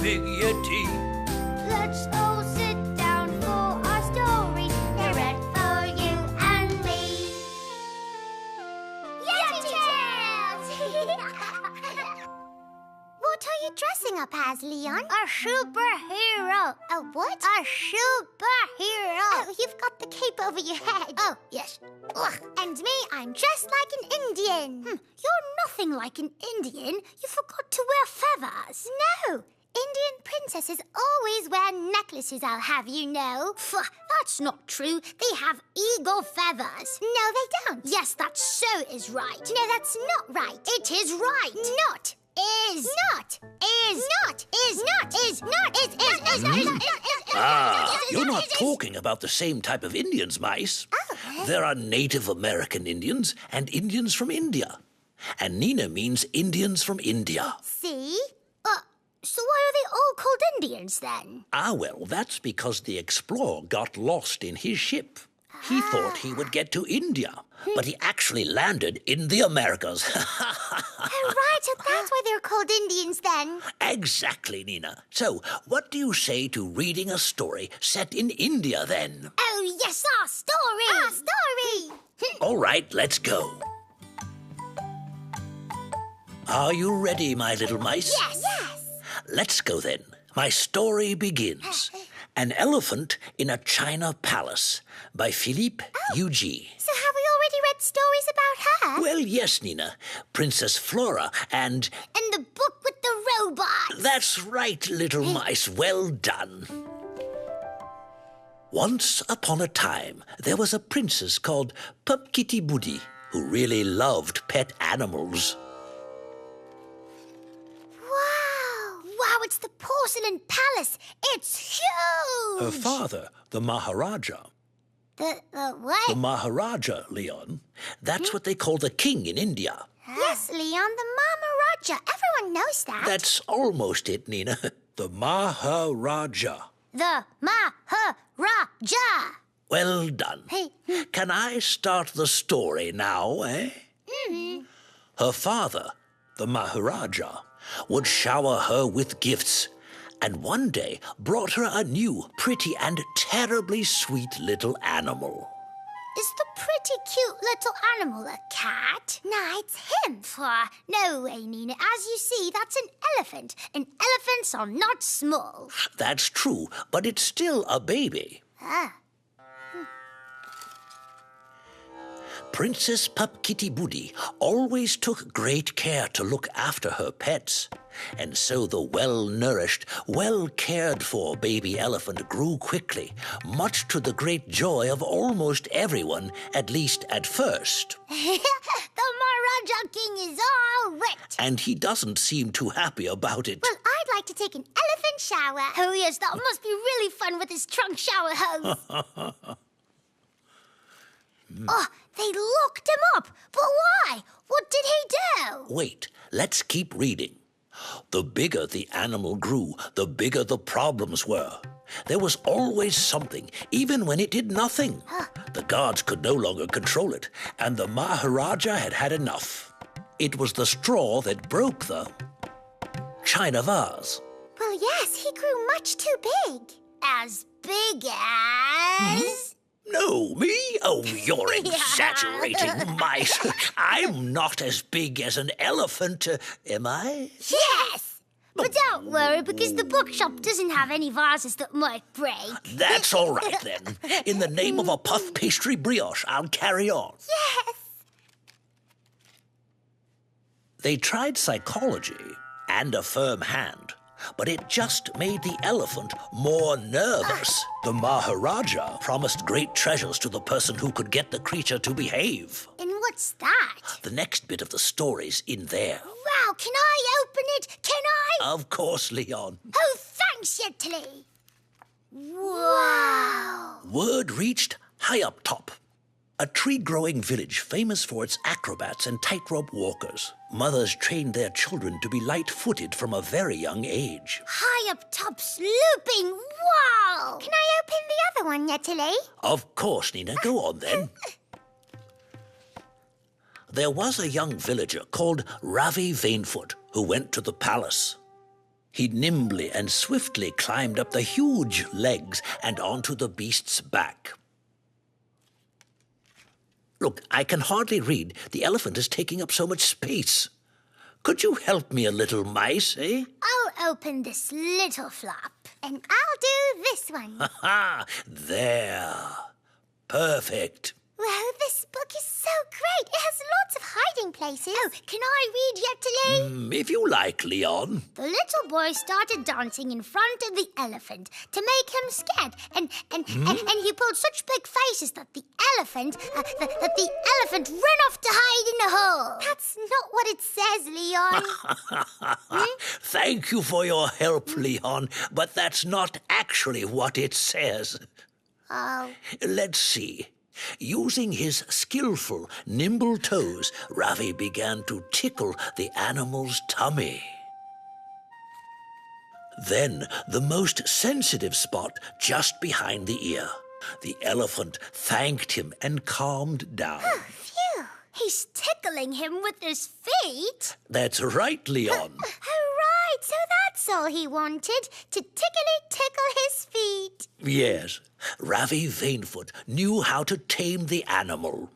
big Yeti. Let's all sit down for our story. They're read for you and me. Yeti Tales! What are you dressing up as, Leon? A superhero. A what? A superhero. Oh, you've got the cape over your head. Oh, yes. Ugh. And me, I'm dressed like an Indian. You're nothing like an Indian. You forgot to wear feathers. No, Indian princesses always wear necklaces, I'll have you know. That's not true. They have eagle feathers. No, they don't. Yes, that so is right. No, that's not right. It is right. Not. Is. Not. Is. Not. Is. Not. Is. Not. Is. You're not talking about the same type of Indians, mice. There are Native American Indians and Indians from India. And Nina means Indians from India. See? So why are they all called Indians then? Well, that's because the explorer got lost in his ship. He thought he would get to India, but he actually landed in the Americas. Oh, right, so that's why they're called Indians then. Exactly, Nina. So, what do you say to reading a story set in India then? Oh, yes, our story. Our story. All right, let's go. Are you ready, my little mice? Yes. Let's go then. My story begins. An Elephant in a China Palace by Philippe Hugi. So have we already read stories about her? Well, yes, Nina. Princess Flora and... And the book with the robots. That's right, little mice. Well done. Once upon a time, there was a princess called Pup who really loved pet animals. Wow, it's the porcelain palace. It's huge. Her father, the Maharaja. The what? The Maharaja, Leon. That's what they call the king in India. Yes, Leon, the Maharaja. Everyone knows that. That's almost it, Nina. The Maharaja. The Maharaja. Well done. Hey. Can I start the story now, eh? Her father, the Maharaja, would shower her with gifts, and one day brought her a new, pretty and terribly sweet little animal. Is the pretty cute little animal a cat? No, it's him. No way, Nina. As you see, that's an elephant. And elephants are not small. That's true, but it's still a baby. Princess Pup always took great care to look after her pets. And so the well-nourished, well-cared-for baby elephant grew quickly, much to the great joy of almost everyone, at least at first. The Maharaja King is all wet. And he doesn't seem too happy about it. Well, I'd like to take an elephant shower. Oh, yes, that must be really fun with his trunk shower hose. Oh, they locked him up. But why? What did he do? Wait, let's keep reading. The bigger the animal grew, the bigger the problems were. There was always something, even when it did nothing. The guards could no longer control it, and the Maharaja had had enough. It was the straw that broke the china vase. Well, yes, he grew much too big. As big as... No, me? Oh, you're exaggerating, mice. I'm not as big as an elephant, am I? Yes! But don't worry, because the bookshop doesn't have any vases that might break. That's all right, then. In the name of a puff pastry brioche, I'll carry on. Yes. They tried psychology and a firm hand, but it just made the elephant more nervous. The Maharaja promised great treasures to the person who could get the creature to behave. And what's that? The next bit of the story's in there. Wow, can I open it? Can I? Of course, Leon. Oh, thanks, Yetili. Wow. Word reached high up top. A tree-growing village famous for its acrobats and tightrope walkers. Mothers trained their children to be light-footed from a very young age. High up top, looping. Wow. Can I open the other one, Yetili? Of course, Nina. Go on, then. There was a young villager called Ravi Vanefoot who went to the palace. He nimbly and swiftly climbed up the huge legs and onto the beast's back. Look, I can hardly read. The elephant is taking up so much space. Could you help me a little, mice, eh? I'll open this little flap, and I'll do this one. Ha! There. Perfect. Wow, this book is so great. It has lots of hiding places. Oh, can I read Yetili? If you like, Leon. The little boy started dancing in front of the elephant to make him scared, and he pulled such big faces that the elephant ran off to hide in a hole. That's not what it says, Leon. Thank you for your help, Leon, but that's not actually what it says. Oh. Let's see. Using his skillful, nimble toes, Ravi began to tickle the animal's tummy. Then, the most sensitive spot just behind the ear. The elephant thanked him and calmed down. Phew. He's tickling him with his feet. That's right, Leon. Oh, right. So that's all he wanted, to tickle his feet. Yes, Ravi Vanefoot knew how to tame the animal.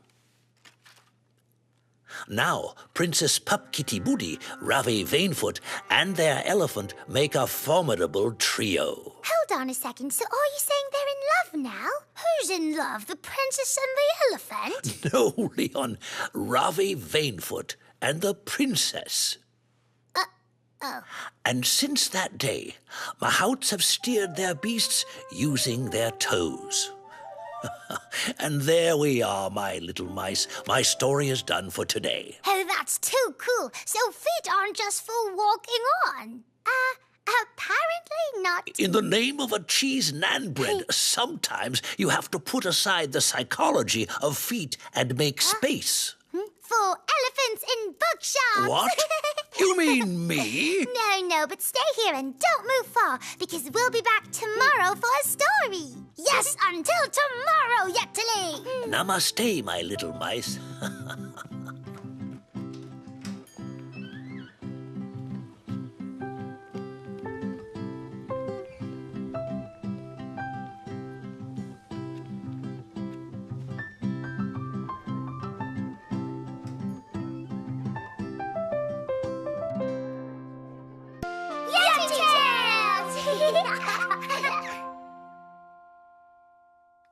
Now, Princess Pup Kitty Booty, Ravi Vanefoot, and their elephant make a formidable trio. Hold on a second. So are you saying they're in love now? Who's in love, the princess and the elephant? No, Leon, Ravi Vanefoot and the princess. Oh. And since that day, mahouts have steered their beasts using their toes. And there we are, my little mice. My story is done for today. Oh, that's too cool. So feet aren't just for walking on. Apparently not. In the name of a cheese naan bread, sometimes you have to put aside the psychology of feet and make space. For elephants in bookshops. What? You mean me? No, but stay here and don't move far, because we'll be back tomorrow for a story. Yes, until tomorrow, Yetili. Namaste, my little mice.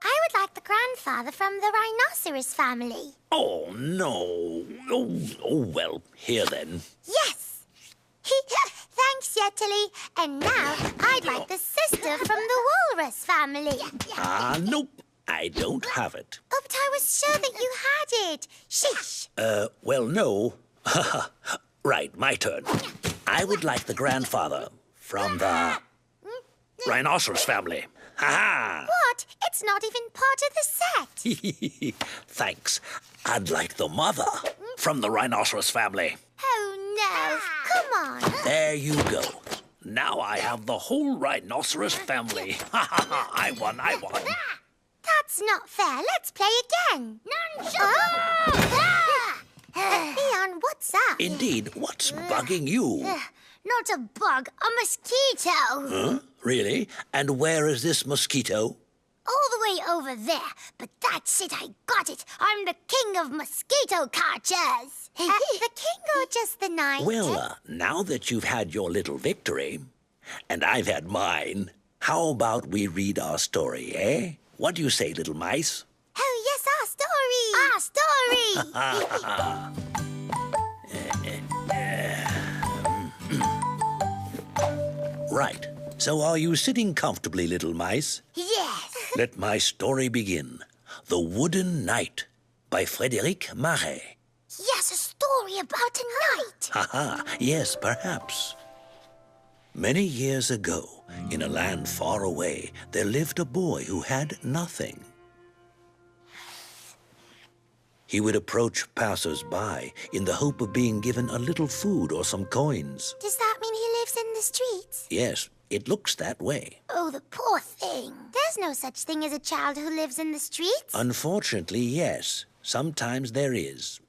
I would like the grandfather from the rhinoceros family. Oh, no. Oh, well, here then. Yes. Thanks, Yetili. And now I'd like the sister from the walrus family. Nope. I don't have it. Oh, but I was sure that you had it. Sheesh. Well, no. Right, my turn. I would like the grandfather from the rhinoceros family. Ha-ha! What? It's not even part of the set. Thanks. I'd like the mother from the rhinoceros family. Oh, no. Come on. There you go. Now I have the whole rhinoceros family. Ha ha ha! I won. That's not fair. Let's play again. Leon, what's up? Indeed, what's bugging you? Not a bug, a mosquito. Huh? Really? And where is this mosquito? All the way over there. But that's it, I got it. I'm the king of mosquito catchers. The king or just the knight? Well, now that you've had your little victory, and I've had mine, how about we read our story, eh? What do you say, little mice? Oh, yes, our story. Our story. Right. So are you sitting comfortably, little mice? Yes. Let my story begin. The Wooden Knight by Frédéric Marais. Yes, a story about a knight. Ha-ha, yes, perhaps. Many years ago, in a land far away, there lived a boy who had nothing. He would approach passers-by in the hope of being given a little food or some coins. Does that mean he lives in the streets? Yes, it looks that way. Oh, the poor thing. There's no such thing as a child who lives in the streets. Unfortunately, yes. Sometimes there is.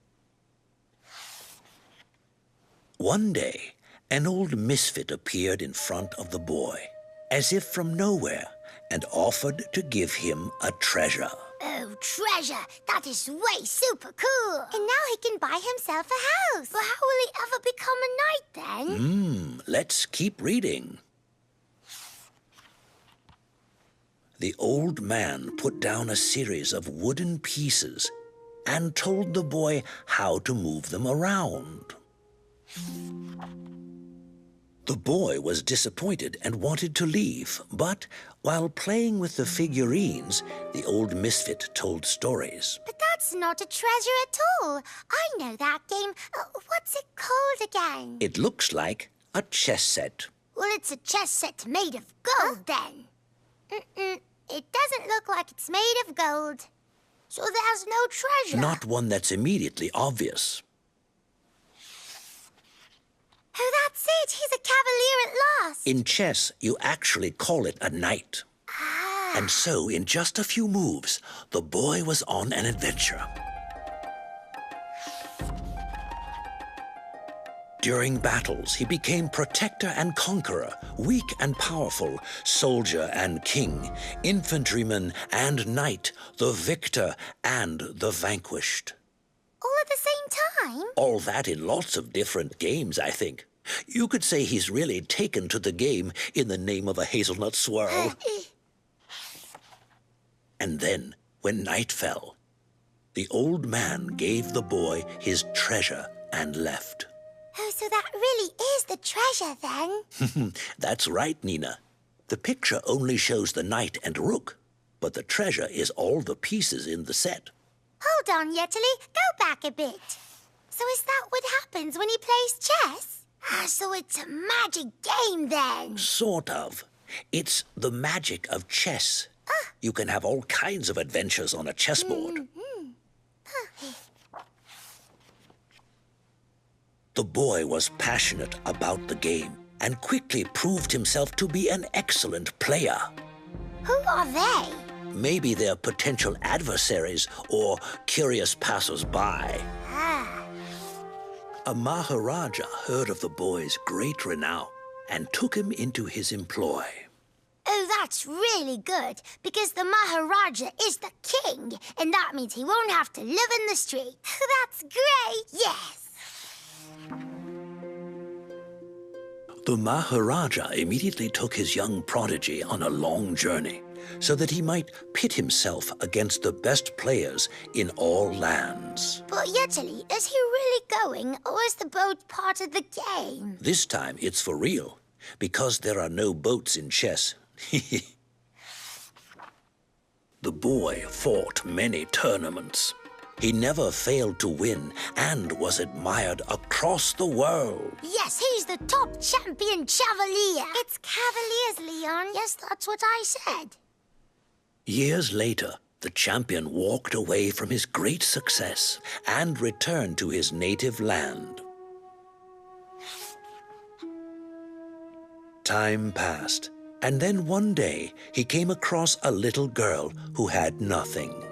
One day, An old misfit appeared in front of the boy, as if from nowhere, and offered to give him a treasure. Oh, treasure! That is way super cool! And now he can buy himself a house. But how will he ever become a knight then? Let's keep reading. The old man put down a series of wooden pieces and told the boy how to move them around. The boy was disappointed and wanted to leave, but while playing with the figurines, the old misfit told stories. But that's not a treasure at all. I know that game. What's it called again? It looks like a chess set. Well, it's a chess set made of gold, then. It doesn't look like it's made of gold. So there's no treasure. Not one that's immediately obvious. Oh, that's it. He's a cavalier at last. In chess, you actually call it a knight. And so, in just a few moves, the boy was on an adventure. During battles, he became protector and conqueror, weak and powerful, soldier and king, infantryman and knight, the victor and the vanquished. All at the same time? All that in lots of different games, I think. You could say he's really taken to the game in the name of a hazelnut swirl. And then, when night fell, the old man gave the boy his treasure and left. Oh, so that really is the treasure, then? That's right, Nina. The picture only shows the knight and rook, but the treasure is all the pieces in the set. Hold on, Yetili. Go back a bit. So is that what happens when he plays chess? So it's a magic game, then? Sort of. It's the magic of chess. You can have all kinds of adventures on a chessboard. The boy was passionate about the game and quickly proved himself to be an excellent player. Who are they? Maybe they're potential adversaries or curious passers-by. A Maharaja heard of the boy's great renown and took him into his employ. Oh, that's really good, because the Maharaja is the king, and that means he won't have to live in the street. That's great! Yes! The Maharaja immediately took his young prodigy on a long journey so that he might pit himself against the best players in all lands. But Yetili, is he really going, or is the boat part of the game? This time it's for real, because there are no boats in chess. The boy fought many tournaments. He never failed to win and was admired across the world. Yes, he's the top champion Chevalier. It's Cavaliers, Leon. Yes, that's what I said. Years later, the champion walked away from his great success and returned to his native land. Time passed, and then one day he came across a little girl who had nothing.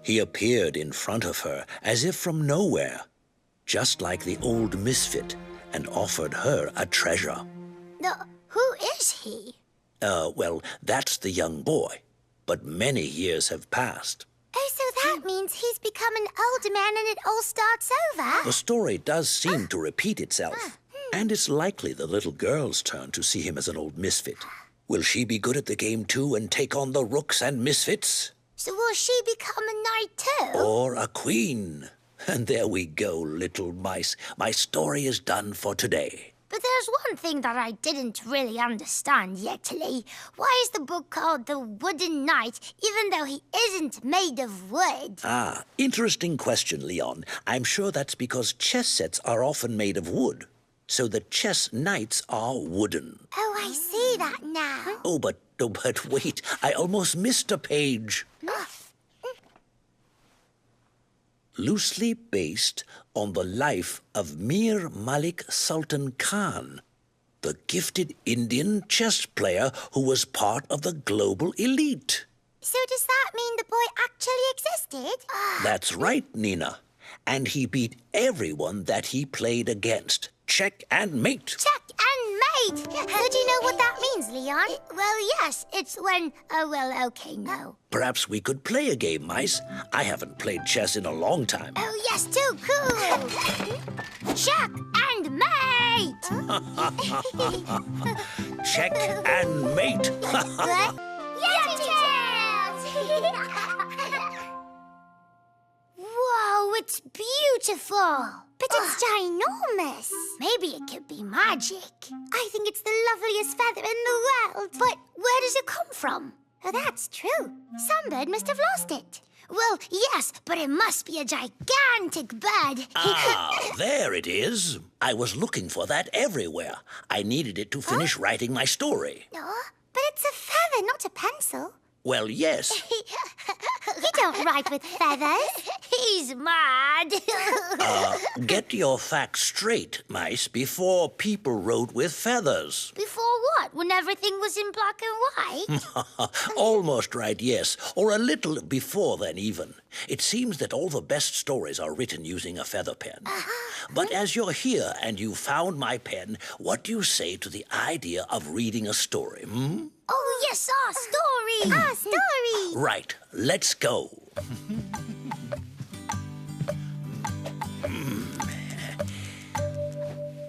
He appeared in front of her as if from nowhere, just like the old misfit, and offered her a treasure. Who is he? Well, that's the young boy, but many years have passed. Oh, so that means he's become an older man and it all starts over? The story does seem to repeat itself, and it's likely the little girl's turn to see him as an old misfit. Will she be good at the game too and take on the rooks and misfits? So will she become a knight too? Or a queen? And there we go, little mice. My story is done for today. But there's one thing that I didn't really understand, Yetili. Why is the book called The Wooden Knight, even though he isn't made of wood? Interesting question, Leon. I'm sure that's because chess sets are often made of wood. So the chess knights are wooden. Oh, I see that now. Oh, but wait. I almost missed a page. Loosely based on the life of Mir Malik Sultan Khan, the gifted Indian chess player who was part of the global elite. So does that mean the boy actually existed? That's right, Nina. And he beat everyone that he played against. Check and mate. Check right! So do you know what that means, Leon? Well, yes, it's when... Oh, well, okay, no. Perhaps we could play a game, mice. I haven't played chess in a long time. Oh, yes, too cool! Check and mate! Check and mate. What? Yeti! Whoa, it's beautiful! But it's ginormous. Maybe it could be magic. I think it's the loveliest feather in the world. But where does it come from? Oh, that's true. Some bird must have lost it. Well, yes, but it must be a gigantic bird. There it is. I was looking for that everywhere. I needed it to finish writing my story. Oh, but it's a feather, not a pencil. Well, yes. You don't write with feathers. He's mad. Get your facts straight, mice, before people wrote with feathers. Before what? When everything was in black and white? Almost right, yes. Or a little before then, even. It seems that all the best stories are written using a feather pen. But as you're here and you found my pen, what do you say to the idea of reading a story, hmm? Oh, yes, our story! Our story! Right, let's go.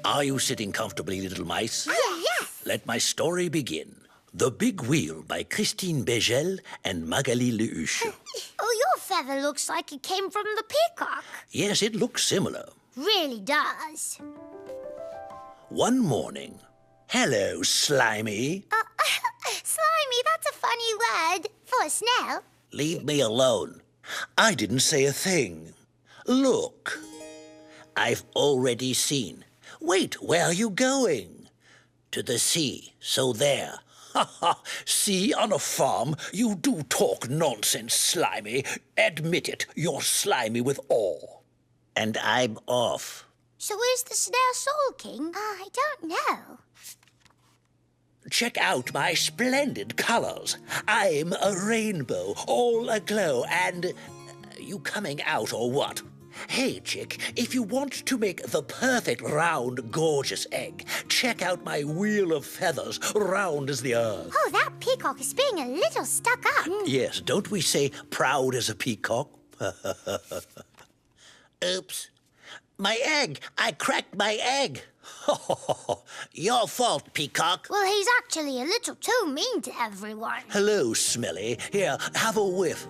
Are you sitting comfortably, little mice? Yes! Let my story begin. The Big Wheel by Christine Begel and Magali Lehuche. Oh, your feather looks like it came from the peacock. Yes, it looks similar. Really does. One morning. Hello, Slimy. Slimy, that's a funny word for a snail. Leave me alone. I didn't say a thing. Look. I've already seen. Wait, where are you going? To the sea, so there. Ha ha! See, on a farm, you do talk nonsense, Slimy. Admit it, you're slimy with awe. And I'm off. So where's the snail soul king? I don't know. Check out my splendid colors. I'm a rainbow, all aglow, and... you coming out or what? Hey, chick, if you want to make the perfect round, gorgeous egg, check out my wheel of feathers, round as the earth. Oh, that peacock is being a little stuck up. Yes, don't we say proud as a peacock? Oops. My egg! I cracked my egg! Your fault, Peacock. Well, he's actually a little too mean to everyone. Hello, Smelly. Here, have a whiff.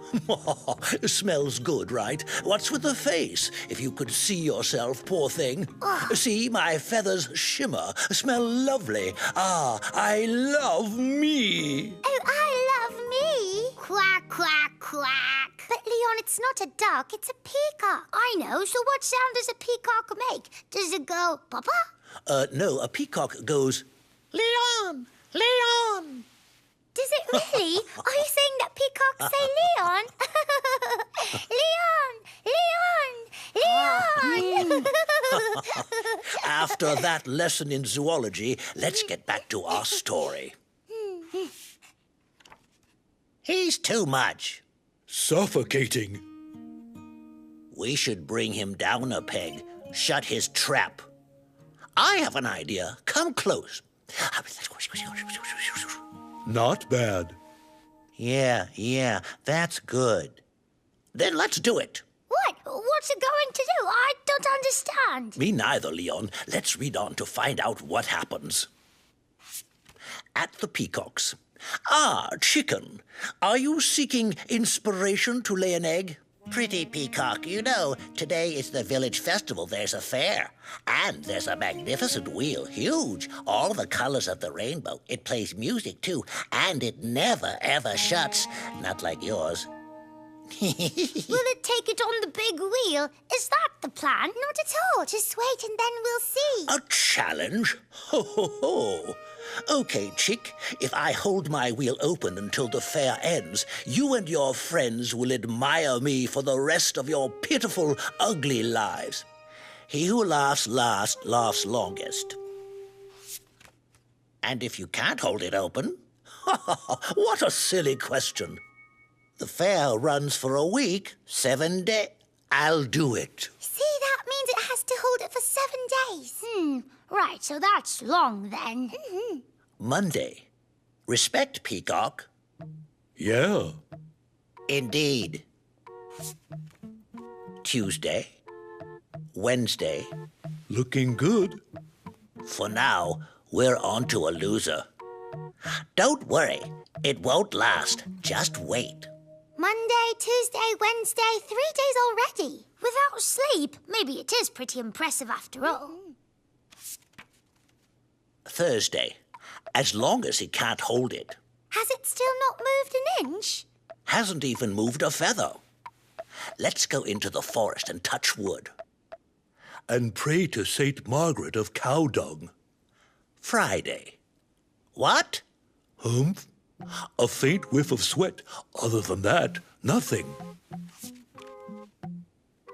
Smells good, right? What's with the face? If you could see yourself, poor thing. See, my feathers shimmer, smell lovely. Ah, I love me. Oh, I love me. Quack, quack, quack. But, Leon, it's not a duck, it's a peacock. I know, so what sound does a peacock make? Does it go, Papa? No, a peacock goes, Leon, Leon. Does it really? Are you saying that peacocks say Leon? Leon! Leon! Leon! After that lesson in zoology, let's get back to our story. He's too much. Suffocating. We should bring him down a peg, shut his trap. I have an idea. Come close. Not bad. Yeah, that's good. Then let's do it. What? What's it going to do? I don't understand. Me neither, Leon. Let's read on to find out what happens. At the peacocks. Ah, chicken. Are you seeking inspiration to lay an egg? Pretty peacock, you know, today is the village festival. There's a fair. And there's a magnificent wheel, huge. All the colors of the rainbow. It plays music, too. And it never, ever shuts. Not like yours. Will it take it on the big wheel? Is that the plan? Not at all. Just wait and then we'll see. A challenge? Ho, ho, ho. Okay, chick, if I hold my wheel open until the fair ends, you and your friends will admire me for the rest of your pitiful, ugly lives. He who laughs last laughs longest. And if you can't hold it open? What a silly question. The fair runs for a week, 7 days. I'll do it. See, that means it has to hold it for 7 days. Right, so that's long then. Monday. Respect, Peacock. Yeah. Indeed. Tuesday. Wednesday. Looking good. For now, we're on to a loser. Don't worry, it won't last. Just wait. Monday, Tuesday, Wednesday, 3 days already. Without sleep, maybe it is pretty impressive after all. Thursday. As long as he can't hold it. Has it still not moved an inch? Hasn't even moved a feather. Let's go into the forest and touch wood. And pray to Saint Margaret of Cow Dung. Friday. What? Humph. A faint whiff of sweat. Other than that, nothing.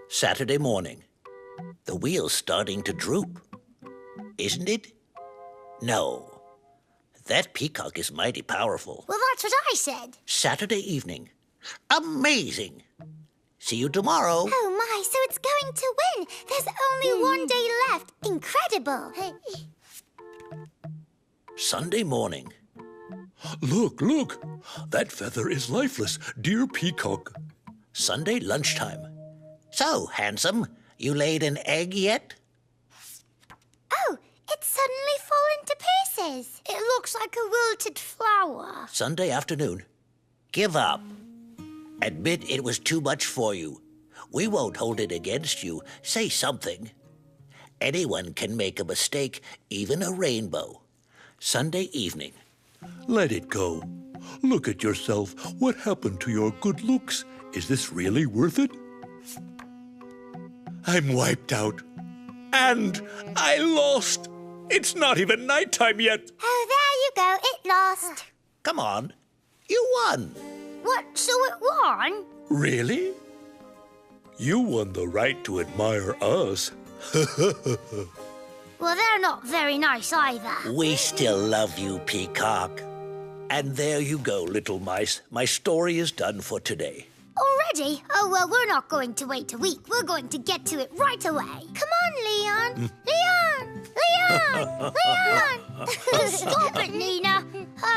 Saturday morning. The wheel's starting to droop. Isn't it? No. That peacock is mighty powerful. Well, that's what I said. Saturday evening. Amazing. See you tomorrow. Oh, my, so it's going to win. There's only 1 day left. Incredible. Sunday morning. Look, look. That feather is lifeless, dear peacock. Sunday lunchtime. So, handsome, you laid an egg yet? Oh, it's suddenly fallen to pieces. It looks like a wilted flower. Sunday afternoon. Give up. Admit it was too much for you. We won't hold it against you. Say something. Anyone can make a mistake, even a rainbow. Sunday evening. Let it go. Look at yourself. What happened to your good looks? Is this really worth it? I'm wiped out. And I lost. It's not even nighttime yet. Oh, there you go. It lost. Come on. You won. What, so it won? Really? You won the right to admire us. Well, they're not very nice either. We still love you, Peacock. And there you go, little mice. My story is done for today. Already? Oh, well, we're not going to wait a week. We're going to get to it right away. Come on, Leon. Leon! Leon! Leon! Stop it, Nina.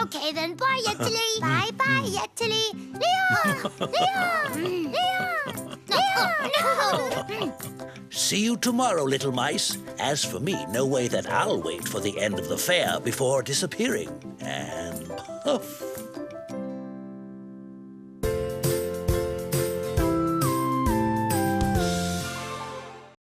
Okay, then. Bye, Yetili. Bye-bye, Yetili. Leon! Leon! Leon! Leon! No! See you tomorrow, little mice. As for me, no way that I'll wait for the end of the fair before disappearing. And puff.